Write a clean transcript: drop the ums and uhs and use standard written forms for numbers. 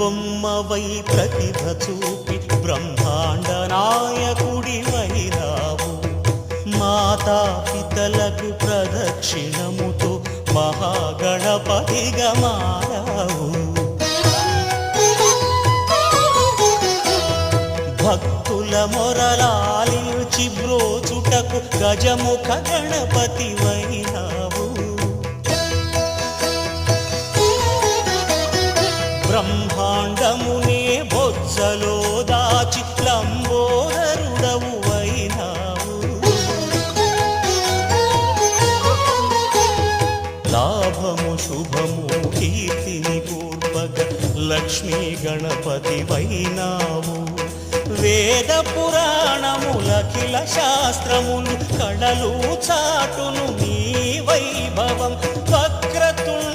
బొమ్మవై ప్రతిభ చూపి బ్రహ్మాండ నాయకుడివైనావు. మాతా పితలకు ప్రదక్షిణముతో మహాగణపతిగా మారావు. భక్తుల మొరలాలించి బ్రోచుటకు గజముఖ గణపతివైనావు. బ్రహ్మాండమునే బొజ్జలో దాచి లంబోదరుడవు అయినావు. లాభము శుభము కీర్తిని పూర్వక లక్ష్మీ గణపతివైనావు. వేద పురాణములఖిల శాస్త్రములు కళలు చాటును నీ వైభవం